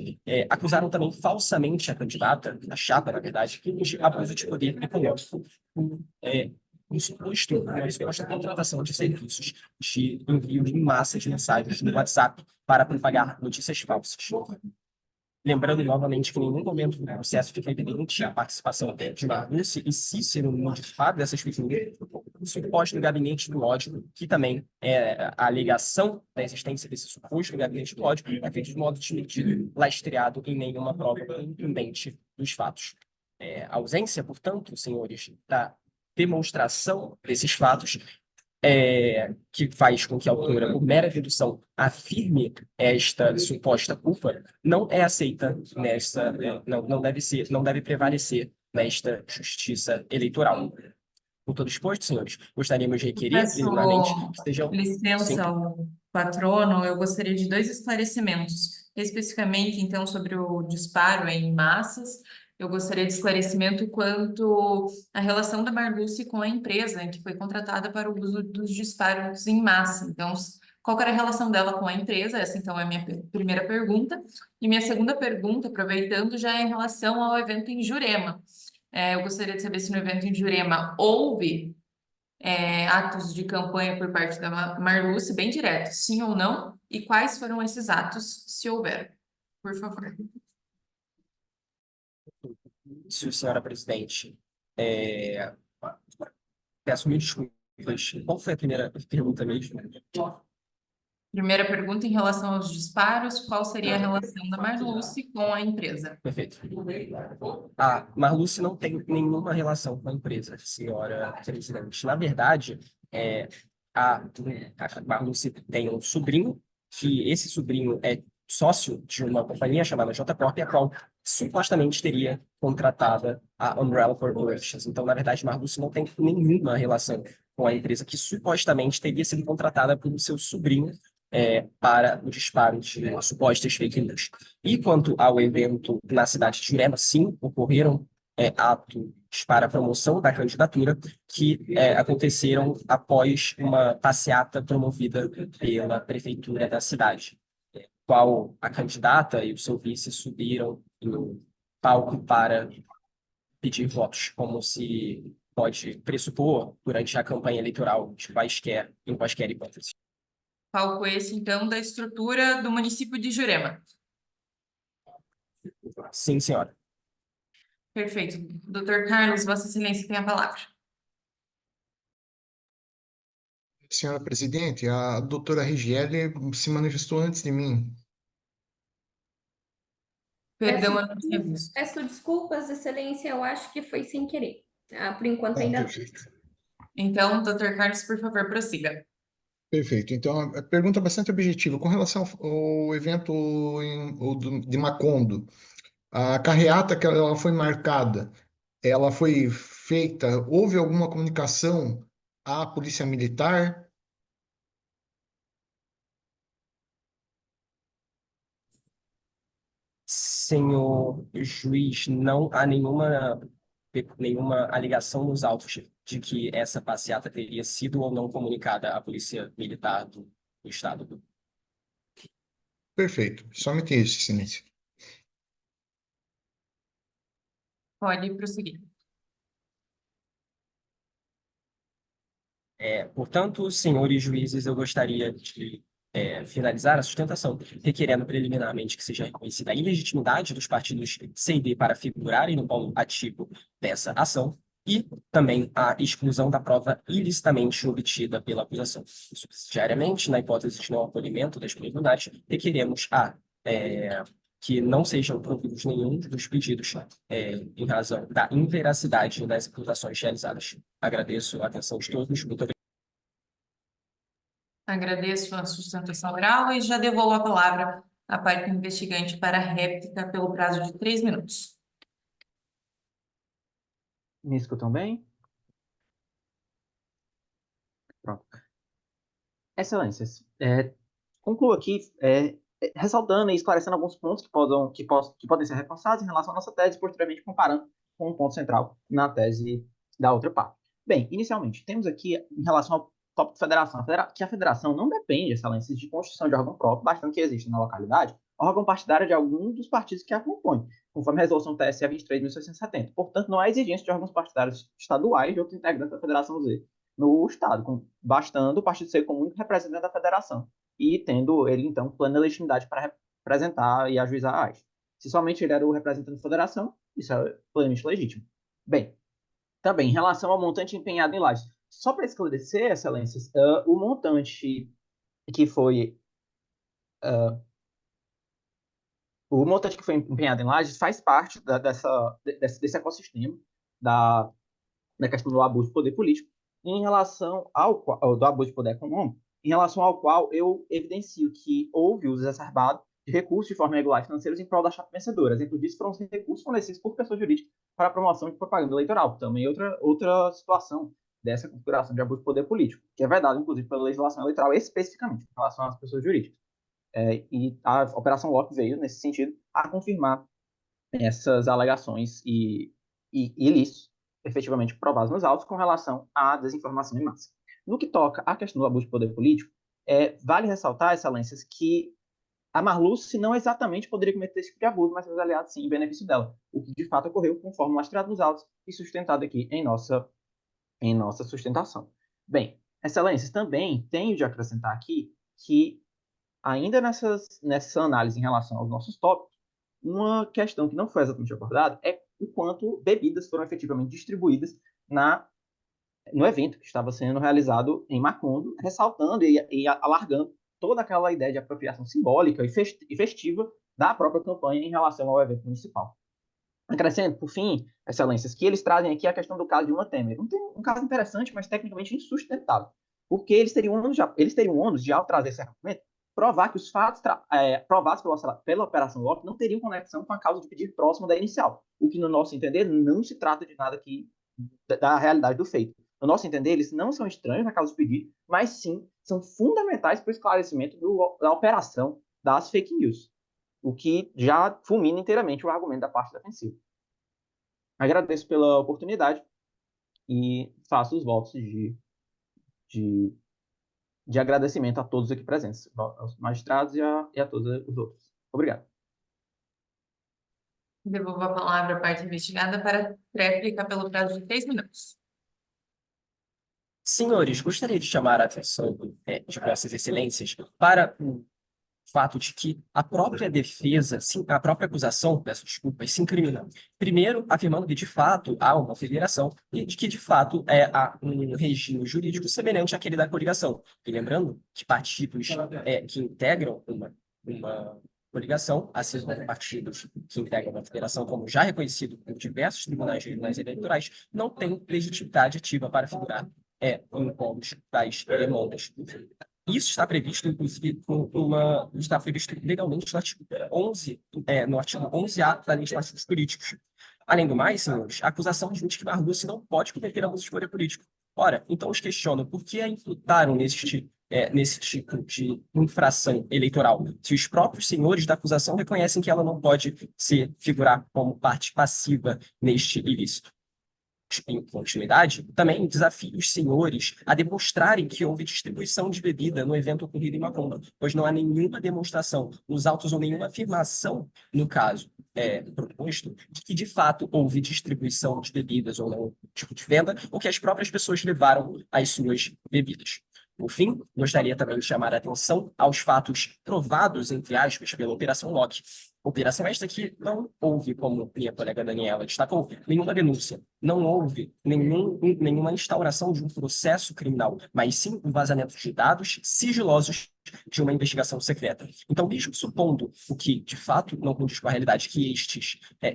acusaram também falsamente a candidata, a chapa, na verdade, de abuso de poder econômico, um suposta contratação de serviços de envio em massa de mensagens no WhatsApp para propagar notícias falsas. Lembrando novamente que em nenhum momento do processo fica evidente a participação de Marluce e Cícero no disparo dessas fake news, o suposto gabinete do ódio, que também a alegação da existência desse suposto gabinete do ódio é feito de modo desmedido, lastreado em nenhuma prova contundente dos fatos. A ausência, portanto, senhores, da demonstração desses fatos que faz com que a autora, por mera dedução, afirme esta suposta culpa, não é aceita não deve prevalecer nesta justiça eleitoral. Por todo exposto, senhores, gostaríamos de requerer, Peço preliminarmente, que sejam... licença Sim. ao patrono, eu gostaria de 2 esclarecimentos, especificamente, então, sobre o disparo em massas. Eu gostaria de esclarecimento quanto à relação da Marluce com a empresa que foi contratada para o uso dos disparos em massa. Então, qual que era a relação dela com a empresa? Essa, então, é a minha primeira pergunta. E minha segunda pergunta, aproveitando, já é em relação ao evento em Jurema. Eu gostaria de saber se no evento em Jurema houve atos de campanha por parte da Marluce, bem direto, sim ou não? E quais foram esses atos, se houver? Por favor. Senhora presidente, peço mil desculpas Pois, qual foi a primeira pergunta mesmo? Primeira pergunta em relação aos disparos, qual seria a relação da Marluce com a empresa? Perfeito. A Marluce não tem nenhuma relação com a empresa, senhora presidente. Na verdade, a Marluce tem um sobrinho, que esse sobrinho é sócio de uma companhia chamada J Corp, a qual supostamente teria contratada a Umbrella Corporations. Então, na verdade, Marluce não tem nenhuma relação com a empresa que supostamente teria sido contratada por seu sobrinho para o disparo de supostas fake news. E quanto ao evento na cidade de Jurema, sim, ocorreram atos para a promoção da candidatura que aconteceram após uma passeata promovida pela prefeitura da cidade, qual a candidata e o seu vice subiram no palco para pedir votos, como se pode pressupor durante a campanha eleitoral em quaisquer hipótese. Palco esse, então, da estrutura do município de Jurema. Sim, senhora. Perfeito. Doutor Carlos, Vossa Excelência tem a palavra. Senhora presidente, a doutora Rigiele se manifestou antes de mim. Perdão, eu não tinha visto. Peço desculpas, Excelência, eu acho que foi sem querer. Por enquanto ainda não. Perfeito. Então, doutor Carlos, por favor, prossiga. Perfeito. Então, a pergunta é bastante objetiva. Com relação ao evento de Macondo, a carreata que ela foi marcada, ela foi feita, houve alguma comunicação à Polícia Militar? Senhor juiz, não há nenhuma alegação nos autos de que essa passeata teria sido ou não comunicada à Polícia Militar do Estado. Perfeito. Somente isso, Excelência. Pode prosseguir. Portanto, senhores juízes, eu gostaria de finalizar a sustentação, requerendo preliminarmente que seja reconhecida a ilegitimidade dos partidos C e D para figurarem no polo ativo dessa ação e também a exclusão da prova ilicitamente obtida pela acusação. Subsidiariamente, na hipótese de não acolhimento das punibilidades, requeremos que não sejam providos nenhum dos pedidos em razão da inveracidade das imputações realizadas. Agradeço a atenção de todos. Muito obrigado. Agradeço a sustentação oral e já devolvo a palavra à parte investigante para a réplica pelo prazo de 3 minutos. Me escutam bem? Pronto. Excelências, concluo aqui ressaltando e esclarecendo alguns pontos que podem ser reforçados em relação à nossa tese, posteriormente comparando com um ponto central na tese da outra parte. Bem, inicialmente, temos aqui em relação ao tópico federação, que a federação não depende, excelências, de constituição de órgão próprio, bastante que exista na localidade, órgão partidário de algum dos partidos que a compõem, conforme a resolução TSE 23.670. Portanto, não há exigência de órgãos partidários estaduais de outros integrantes da Federação Z no Estado, bastando o partido ser como único representante da federação e tendo ele, então, plena legitimidade para representar e ajuizar a arte. Se somente ele era o representante da federação, isso é plenamente legítimo. Bem, também, em relação ao montante empenhado em lajes, só para esclarecer, excelências, o montante que foi empenhado em lajes faz parte desse ecossistema da questão do abuso de poder político, em relação do abuso de poder econômico, em relação ao qual eu evidencio que houve uso exacerbado de recursos de forma irregular financeiros em prol da chapa vencedora. Exemplo disso foram os recursos fornecidos por pessoas jurídicas para a promoção de propaganda eleitoral. Também outra situação dessa configuração de abuso de poder político, que é vedado, inclusive, pela legislação eleitoral, especificamente em relação às pessoas jurídicas. E a Operação Locke veio, nesse sentido, a confirmar essas alegações e ilícitos efetivamente provados nos autos com relação à desinformação em massa. No que toca à questão do abuso de poder político, vale ressaltar, excelências, que a Marluce não exatamente poderia cometer esse tipo de abuso, mas seus aliados sim, em benefício dela, o que de fato ocorreu conforme lastreado nos autos e sustentado aqui em nossa sustentação. Bem, excelências, também tenho de acrescentar aqui que, ainda nessa análise em relação aos nossos tópicos, uma questão que não foi exatamente abordada é o quanto bebidas foram efetivamente distribuídas na no evento que estava sendo realizado em Macondo, ressaltando e alargando toda aquela ideia de apropriação simbólica e festiva da própria campanha em relação ao evento municipal. Acrescento, por fim, excelências, que eles trazem aqui a questão do caso de Uma Temer. Um caso interessante, mas tecnicamente insustentável, porque eles teriam o ônus de, ao trazer esse argumento, provar que os fatos provados pela Operação Loki não teriam conexão com a causa de pedido próximo da inicial, o que, no nosso entender, não se trata de nada que da realidade do feito. No nosso entender, eles não são estranhos na causa do pedido, mas sim são fundamentais para o esclarecimento da operação das fake news, o que já fulmina inteiramente o argumento da parte defensiva. Agradeço pela oportunidade e faço os votos de agradecimento a todos aqui presentes, aos magistrados e a todos os outros. Obrigado. Devolvo a palavra à parte investigada para réplica pelo prazo de 3 minutos. Senhores, gostaria de chamar a atenção de Vossas Excelências para o fato de que a própria defesa, a própria acusação, peço desculpas, se incrimina. Primeiro, afirmando que, de fato, há uma federação e de que, de fato, há um regime jurídico semelhante àquele da coligação. E lembrando que partidos que integram uma coligação, assim como partidos que integram uma federação, como já reconhecido por diversos tribunais regionais eleitorais, não têm legitimidade ativa para figurar em ônus das demandas. Isso está previsto, inclusive, está previsto legalmente no artigo 11, no artigo 11A da Lei de Partidos Políticos. Além do mais, senhores, a acusação admite que Barroso não pode cometer abuso de poder político. Ora, então os questionam por que a imputaram nesse tipo de infração eleitoral, se os próprios senhores da acusação reconhecem que ela não pode figurar como parte passiva neste ilícito. Em continuidade, também desafio os senhores a demonstrarem que houve distribuição de bebida no evento ocorrido em Macomba, pois não há nenhuma demonstração nos autos ou nenhuma afirmação, no caso proposto, de que de fato houve distribuição de bebidas ou não tipo de venda, ou que as próprias pessoas levaram as suas bebidas. Por fim, gostaria também de chamar a atenção aos fatos provados, entre aspas, pela Operação Loki. Operação esta que não houve, como minha colega Daniela destacou, nenhuma denúncia, não houve nenhuma instauração de um processo criminal, mas sim um vazamento de dados sigilosos de uma investigação secreta. Então, mesmo supondo o que, de fato, não condiz com a realidade, que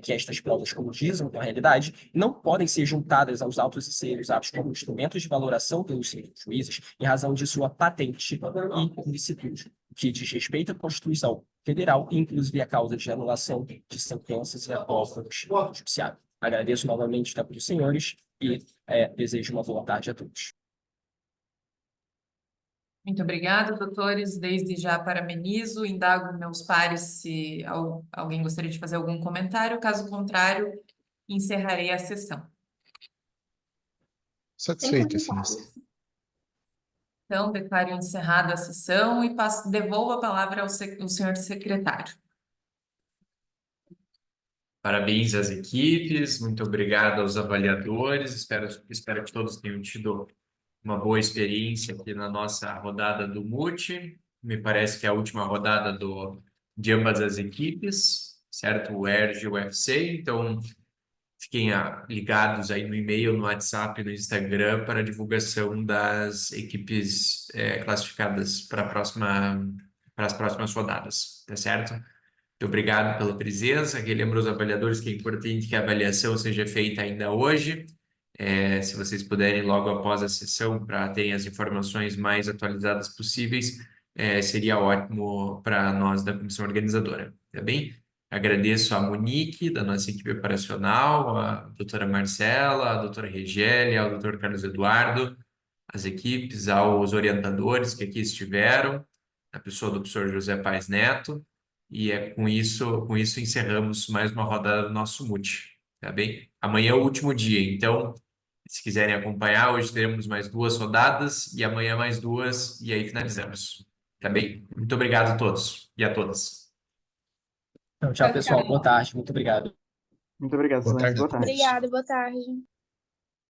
estas provas, como dizem com a realidade, não podem ser juntadas aos autos e ser usados como instrumentos de valoração pelos juízes em razão de sua patente e ilicitude, que diz respeito à Constituição Federal e, inclusive, a causa de anulação de sentenças e acordos do Judiciário. Agradeço novamente a todos os senhores e desejo uma boa tarde a todos. Muito obrigada, doutores. Desde já parabenizo, indago meus pares se alguém gostaria de fazer algum comentário. Caso contrário, encerrarei a sessão. Satisfeito, excelência. Então, declaro encerrada a sessão e devolvo a palavra ao senhor secretário. Parabéns às equipes, muito obrigado aos avaliadores. Espero que todos tenham tido uma boa experiência aqui na nossa rodada do MUT. Me parece que é a última rodada de ambas as equipes, certo? O ERJ e o UFC. Então, fiquem ligados aí no e-mail, no WhatsApp, no Instagram para a divulgação das equipes classificadas para as próximas rodadas, tá certo? Muito obrigado pela presença. Relembro aos avaliadores que é importante que a avaliação seja feita ainda hoje. Se vocês puderem, logo após a sessão, para terem as informações mais atualizadas possíveis, seria ótimo para nós da comissão organizadora, tá bem? Agradeço a Monique, da nossa equipe operacional, a doutora Marcela, a doutora Regélia, ao doutor Carlos Eduardo, as equipes, aos orientadores que aqui estiveram, a pessoa do professor José Paes Neto, e com isso encerramos mais uma rodada do nosso MUT, tá bem? Amanhã é o último dia, então, se quiserem acompanhar, hoje teremos mais 2 rodadas e amanhã mais 2, e aí finalizamos, tá bem? Muito obrigado a todos e a todas. Então, tchau, pessoal. Boa tarde. Muito obrigado. Muito obrigado, Boa excelência. tarde a Boa tarde. Obrigada, boa tarde.